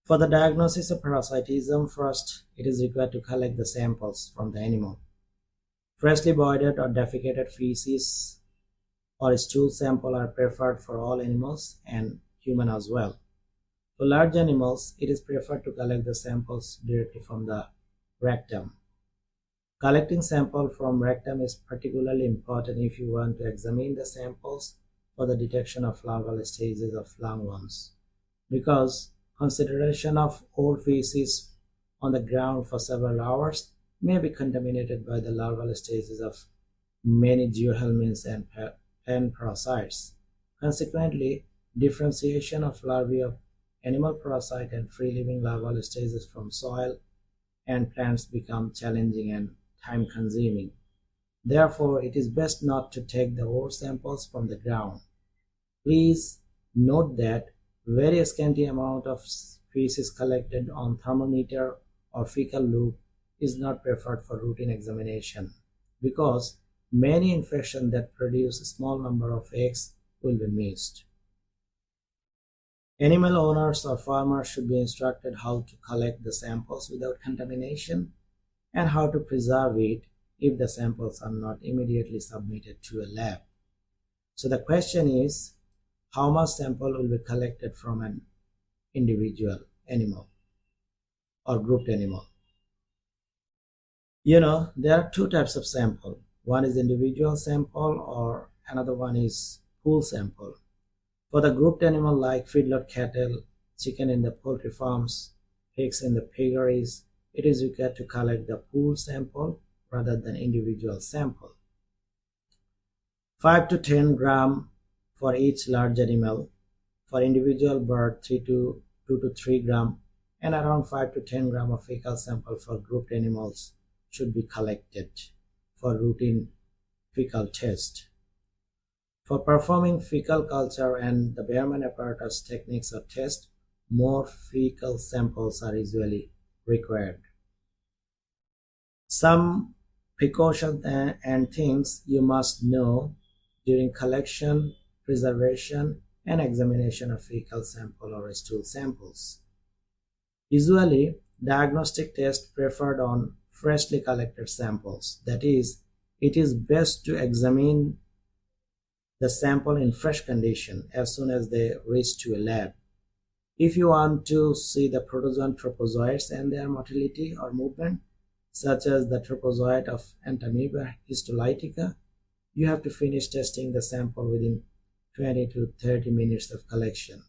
For the diagnosis of parasitism, first it is required to collect the samples from the animal. Freshly voided or defecated feces or stool sample are preferred for all animals and human as well. For large animals, it is preferred to collect the samples directly from the rectum. Collecting sample from rectum is particularly important if you want to examine the samples for the detection of larval stages of lungworms, because consideration of old feces on the ground for several hours may be contaminated by the larval stages of many geohelminths and plant parasites. Consequently, differentiation of larvae of animal parasite and free-living larval stages from soil and plants become challenging and time-consuming. Therefore, it is best not to take the ore samples from the ground. Please note that very scanty amount of feces collected on thermometer or fecal loop is not preferred for routine examination, because many infections that produce a small number of eggs will be missed. Animal owners or farmers should be instructed how to collect the samples without contamination and how to preserve it if the samples are not immediately submitted to a lab. So the question is, how much sample will be collected from an individual animal or grouped animal? There are two types of sample. One is individual sample or another one is pool sample. For the grouped animal like feedlot cattle, chicken in the poultry farms, pigs in the piggeries, it is required to collect the pool sample rather than individual sample. 5 to 10 gram for each large animal. For individual bird, 2 to 3 gram, and around 5 to 10 gram of fecal sample for grouped animals should be collected for routine fecal test. For performing fecal culture and the Behrman apparatus techniques of test, more fecal samples are usually required. Some precautions and things you must know during collection, preservation, and examination of fecal sample or stool samples. Usually, diagnostic tests preferred on freshly collected samples. That is, it is best to examine the sample in fresh condition as soon as they reach to a lab. If you want to see the protozoan trophozoites and their motility or movement, such as the trophozoite of Entamoeba histolytica, you have to finish testing the sample within 20 to 30 minutes of collection.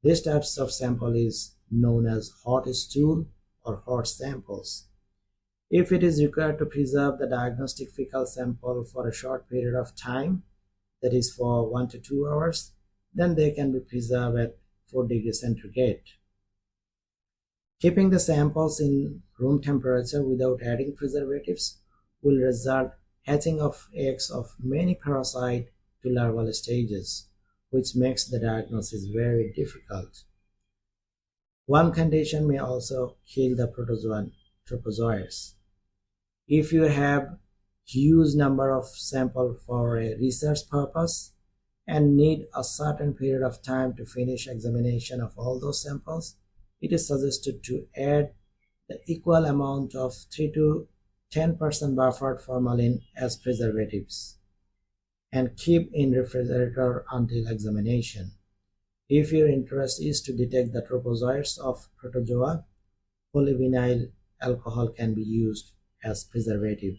This type of sample is known as hot stool or hot samples. If it is required to preserve the diagnostic fecal sample for a short period of time, that is for 1 to 2 hours, then they can be preserved at 4 degrees centigrade. Keeping the samples in room temperature without adding preservatives will result hatching of eggs of many parasite to larval stages, which makes the diagnosis very difficult. One condition may also kill the protozoan trophozoites. If you have huge number of sample for a research purpose and need a certain period of time to finish examination of all those samples, it is suggested to add the equal amount of 3 to 10% buffered formalin as preservatives and keep in refrigerator until examination. If your interest is to detect the trophozoites of protozoa, polyvinyl alcohol can be used as preservative.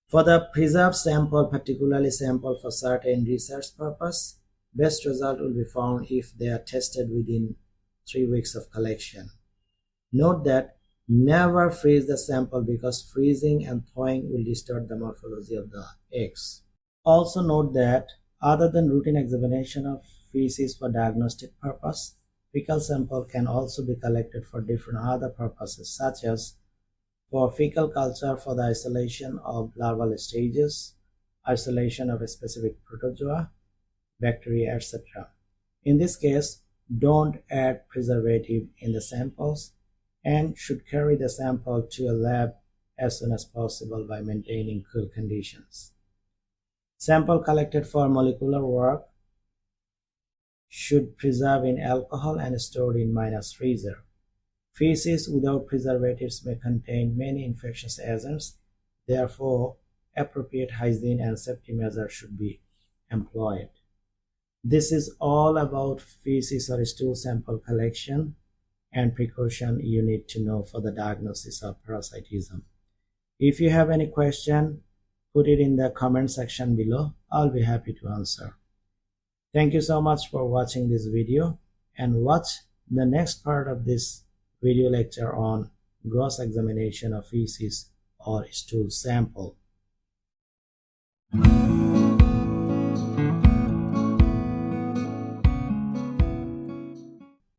For the preserved sample, particularly sample for certain research purpose, best result will be found if they are tested within 3 weeks of collection. Note that never freeze the sample because freezing and thawing will distort the morphology of the eggs. Also note that other than routine examination of feces for diagnostic purpose, fecal sample can also be collected for different other purposes, such as for fecal culture for the isolation of larval stages, isolation of a specific protozoa, bacteria, etc. In this case, don't add preservative in the samples and should carry the sample to a lab as soon as possible by maintaining cool conditions. Sample collected for molecular work should preserve in alcohol and stored in minus freezer. Feces without preservatives may contain many infectious agents. Therefore, appropriate hygiene and safety measures should be employed. This is all about feces or stool sample collection and precaution you need to know for the diagnosis of parasitism. If you have any question, put it in the comment section below. I'll be happy to answer. Thank you so much for watching this video, and watch the next part of this video lecture on gross examination of feces or stool sample.